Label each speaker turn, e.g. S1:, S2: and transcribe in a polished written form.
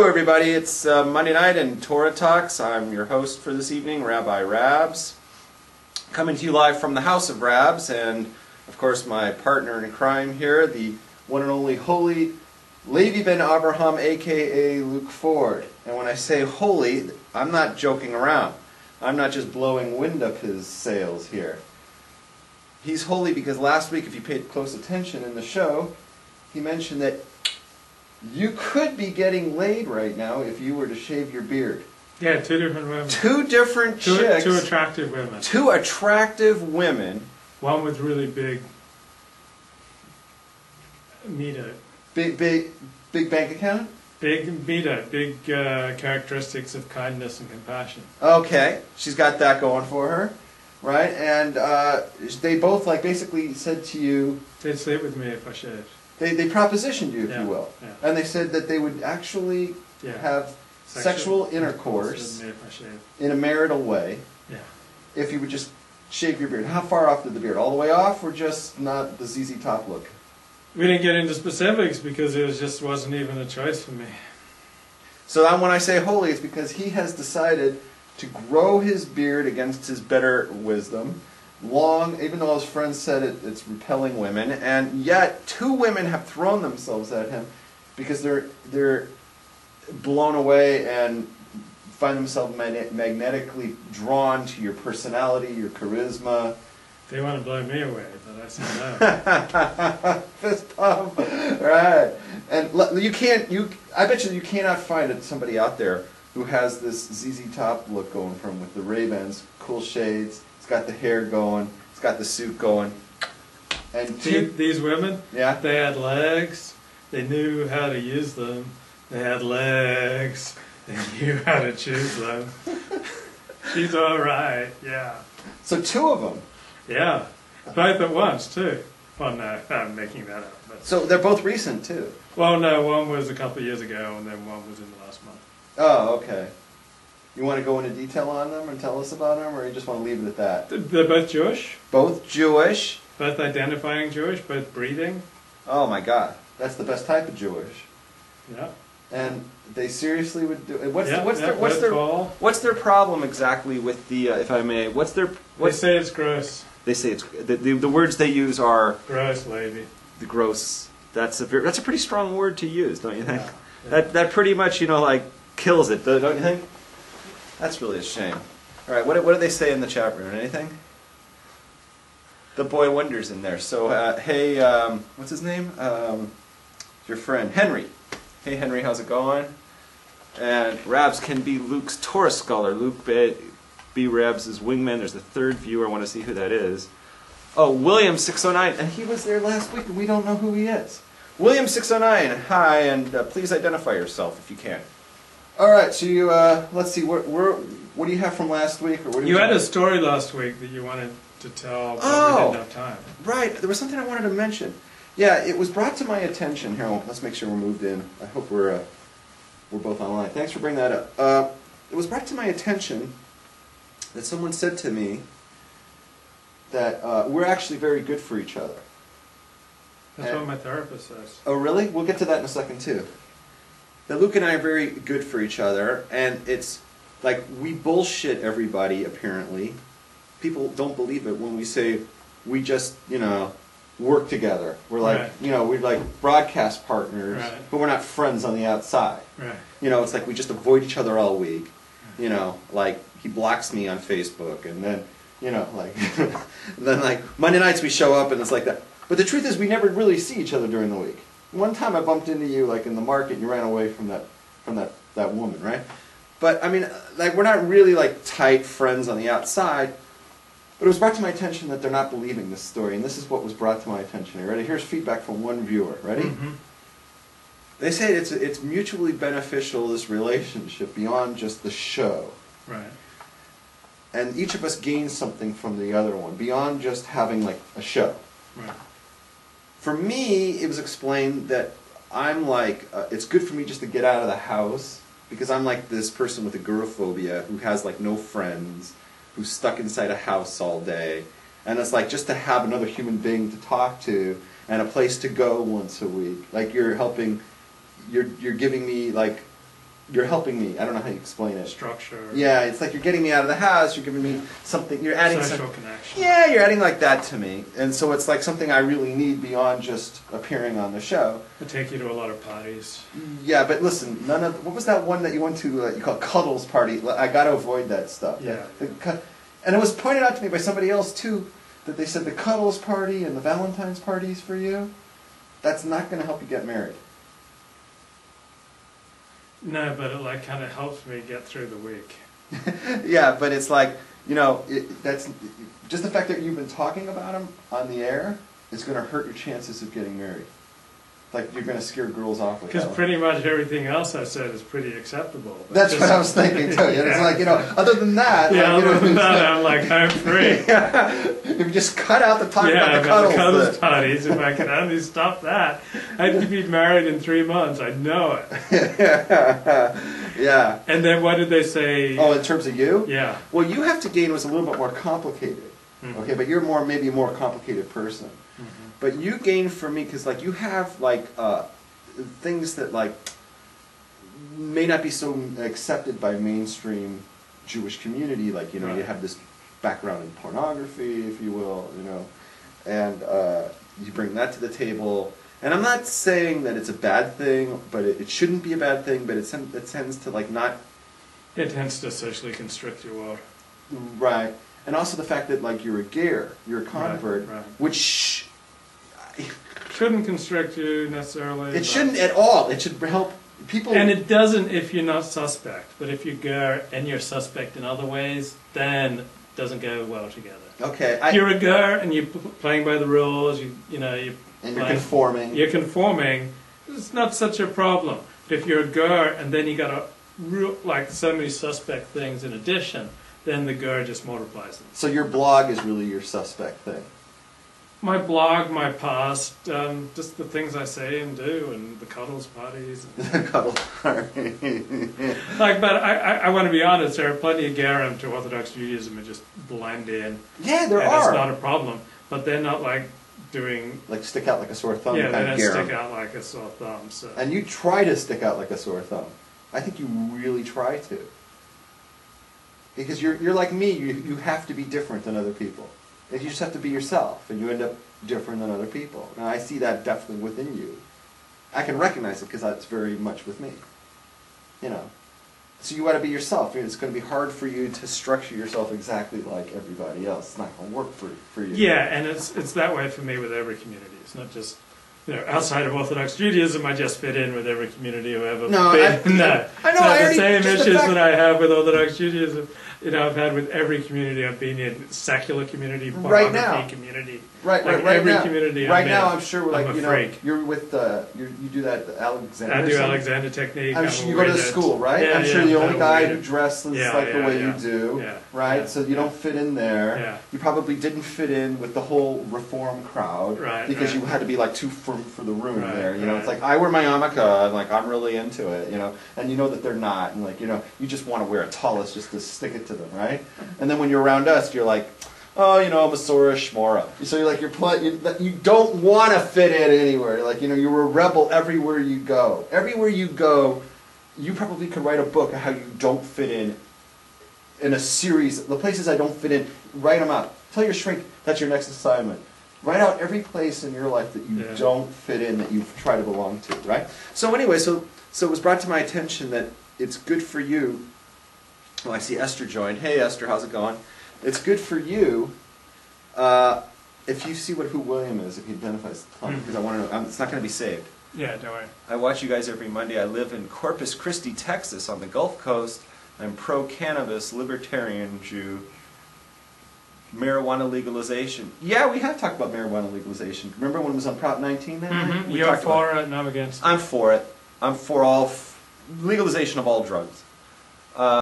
S1: Hello everybody, it's Monday night in Torah Talks. I'm your host for this evening, Rabbi Rabs. Coming to you live from the House of Rabs, and of course my partner in crime here, the one and only holy Levi ben Abraham, aka Luke Ford. And when I say holy, I'm not joking around. I'm not just blowing wind up his sails here. He's holy because last week, if you paid close attention in the show, he mentioned that you could be getting laid right now if you were to shave your beard.
S2: Yeah, two different women.
S1: Two different chicks.
S2: Two attractive women.
S1: Two attractive women.
S2: One with really big meter.
S1: Big bank account?
S2: Big meter. Big characteristics of kindness and compassion.
S1: Okay. She's got that going for her. Right? And they both basically said to you...
S2: They'd sleep with me if I shaved.
S1: They propositioned you, if you will.
S2: Yeah.
S1: And they said that they would actually have sexual intercourse in a marital way if you would just shave your beard. How far off did the beard? All the way off, or just not the ZZ Top look?
S2: We didn't get into specifics because it just wasn't even a choice for me.
S1: So when I say holy, it's because he has decided to grow his beard against his better wisdom. Long, even though his friends said it's repelling women, and yet two women have thrown themselves at him because they're blown away and find themselves magnetically drawn to your personality, your charisma.
S2: They want to blow me away, but I said no.
S1: Fist pump, right? And I bet you cannot find somebody out there who has this ZZ Top look going from with the Ray-Bans, cool shades. Got the hair going, it's got the suit going. And
S2: these women, they had legs, they knew how to use them. They had legs, they knew how to choose them. She's alright, yeah.
S1: So two of them?
S2: Yeah, both at once too. Well, no, I'm making that up. But.
S1: So they're both recent too?
S2: Well, no, one was a couple of years ago and then one was in the last month.
S1: Oh, okay. You want to go into detail on them and tell us about them, or you just want to leave it at that?
S2: They're both Jewish.
S1: Both Jewish.
S2: Both identifying Jewish, both breeding.
S1: Oh my God, that's the best type of Jewish.
S2: Yeah.
S1: And they seriously would do. What's their problem exactly with the? If I may,
S2: They say it's gross.
S1: They say it's the words they use are
S2: gross, lady.
S1: The gross. That's a pretty strong word to use, don't you think?
S2: Yeah.
S1: That pretty much kills it, don't you think? That's really a shame. All right, what do they say in the chat room? Anything? The boy wonders in there. So, hey, what's his name? Your friend, Henry. Hey, Henry, how's it going? And Rabs can be Luke's Torah scholar. Luke be Rabs' wingman. There's a third viewer. I want to see who that is. Oh, William609. And he was there last week, and we don't know who he is. William609, hi, and please identify yourself if you can. All right, so you let's see. What do you have from last week? Or what
S2: you had a story last week that you wanted to tell, but we didn't have time. Right,
S1: there was something I wanted to mention. Yeah, it was brought to my attention. Here, let's make sure we're moved in. I hope we're both online. Thanks for bringing that up. It was brought to my attention that someone said to me that we're actually very good for each other.
S2: That's what my therapist says.
S1: Oh, really? We'll get to that in a second too. That Luke and I are very good for each other, and it's like we bullshit everybody, apparently. People don't believe it when we say we just, work together. We're like, we're like broadcast partners, but we're not friends on the outside.
S2: Right.
S1: It's like we just avoid each other all week. Like he blocks me on Facebook, and then, and then Monday nights we show up and it's like that. But the truth is we never really see each other during the week. One time I bumped into you in the market and you ran away from that woman, right? But I mean, we're not really tight friends on the outside. But it was brought to my attention that they're not believing this story, and this is what was brought to my attention. Are you ready? Here's feedback from one viewer. Ready?
S2: Mm-hmm.
S1: They say it's mutually beneficial, this relationship, beyond just the show.
S2: Right.
S1: And each of us gains something from the other one, beyond just having a show.
S2: Right.
S1: For me, it was explained that I'm it's good for me just to get out of the house, because I'm this person with agoraphobia who has no friends, who's stuck inside a house all day. And it's just to have another human being to talk to and a place to go once a week. You're giving me you're helping me. I don't know how you explain it.
S2: Structure.
S1: Yeah, it's like you're getting me out of the house. You're giving me something. You're adding
S2: social
S1: some
S2: connection.
S1: Yeah, you're adding like that to me, and so it's like something I really need beyond just appearing on the show.
S2: I take you to a lot of parties.
S1: Yeah, but listen, none of what was that one that you went to? You called Cuddles Party. I got to avoid that stuff.
S2: Yeah.
S1: And it was pointed out to me by somebody else too that they said the Cuddles Party and the Valentine's parties for you, that's not going to help you get married.
S2: No, but it like kind of helps me get through the week.
S1: Yeah, but it's like, you know, that's just the fact that you've been talking about them on the air is going to hurt your chances of getting married. Like you're going to scare girls off with that.
S2: Because pretty much everything else I said is pretty acceptable.
S1: That's what I was thinking too. Yeah. It's like, you know, other than that,
S2: yeah,
S1: like, you know,
S2: other than that, I'm like, I'm free.
S1: Yeah. If you just cut out the talk about the
S2: cuddles
S1: cuddles.
S2: parties. If I could only stop that, I'd be married in 3 months. I know it.
S1: Yeah.
S2: And then what did they say?
S1: Oh, in terms of you?
S2: Yeah.
S1: Well, you have to gain was a little bit more complicated.
S2: Mm-hmm.
S1: Okay, but you're maybe a more complicated person.
S2: Mm-hmm.
S1: But you gain for me because like you have like things that like may not be so accepted by mainstream Jewish community. Like, you know,
S2: right.
S1: You have this background in pornography, if you will, you know, and you bring that to the table. And I'm not saying that it's a bad thing, but it shouldn't be a bad thing. But it tends to like not.
S2: It tends to socially constrict your world.
S1: Right, and also the fact that like you're a ger, you're a convert,
S2: right.
S1: which
S2: Shouldn't constrict you necessarily.
S1: It shouldn't at all. It should help people.
S2: And it doesn't if you're not suspect. But if you go and you're suspect in other ways, then it doesn't go well together.
S1: Okay.
S2: If you're a girl and you're playing by the rules, you're
S1: conforming.
S2: You're conforming. It's not such a problem. But if you're a girl and then you got like so many suspect things in addition, then the girl just multiplies them.
S1: So your blog is really your suspect thing.
S2: My blog, my past, just the things I say and do, and the cuddles parties.
S1: The cuddle party.
S2: Like, but I want to be honest. There are plenty of garum to Orthodox Judaism and just blend in.
S1: Yeah, there
S2: and
S1: are.
S2: It's not a problem, but they're not like doing.
S1: Like stick out like a sore thumb.
S2: Yeah, they
S1: kind
S2: don't
S1: of garum.
S2: stick out like a sore thumb. So.
S1: And you try to stick out like a sore thumb. I think you really try to. Because you're like me. You have to be different than other people. You just have to be yourself, and you end up different than other people. And I see that definitely within you. I can recognize it because that's very much with me. You know. So you got to be yourself. It's going to be hard for you to structure yourself exactly like everybody else. It's not going to work for you.
S2: Yeah, and it's that way for me with every community. It's not just, outside of Orthodox Judaism, I just fit in with every community who ever
S1: No,
S2: been. No,
S1: I know.
S2: So the same issues that I have with Orthodox Judaism, I've had with every community I've been in, secular community,
S1: right now,
S2: community,
S1: right
S2: every
S1: now,
S2: community.
S1: Right now, I'm sure, like
S2: I'm a freak.
S1: you're with you do that Alexander.
S2: I do Alexander technique.
S1: I'm sure you go to the school, right?
S2: Yeah,
S1: I'm sure the only guy who dresses like the way you do, right?
S2: Yeah,
S1: so you don't fit in there.
S2: Yeah.
S1: You probably didn't fit in with the whole Reform crowd,
S2: right?
S1: Because you had to be like too firm for the room there. It's like I wear my yarmulke, and like I'm really into it, and that they're not, and like you just want to wear a tallis just to stick it to them, right? And then when you're around us, you're like, oh, Masora Shmora. So you're like, you don't want to fit in anywhere. You're like, you're a rebel everywhere you go. Everywhere you go, you probably could write a book of how you don't fit in a series. The places I don't fit in, write them out. Tell your shrink that's your next assignment. Write out every place in your life that you don't fit in, that you try to belong to, right? So anyway, so it was brought to my attention that it's good for you. Well, I see Esther joined. Hey, Esther, how's it going? It's good for you if you see who William is, if he identifies the plumber, because I want to know. It's not going to be saved.
S2: Yeah, don't worry.
S1: I watch you guys every Monday. I live in Corpus Christi, Texas, on the Gulf Coast. I'm pro-cannabis, libertarian Jew. Marijuana legalization. Yeah, we have talked about marijuana legalization. Remember when it was on Prop 19 that night?
S2: You're for it, and I'm against it.
S1: I'm for it. I'm for legalization of all drugs.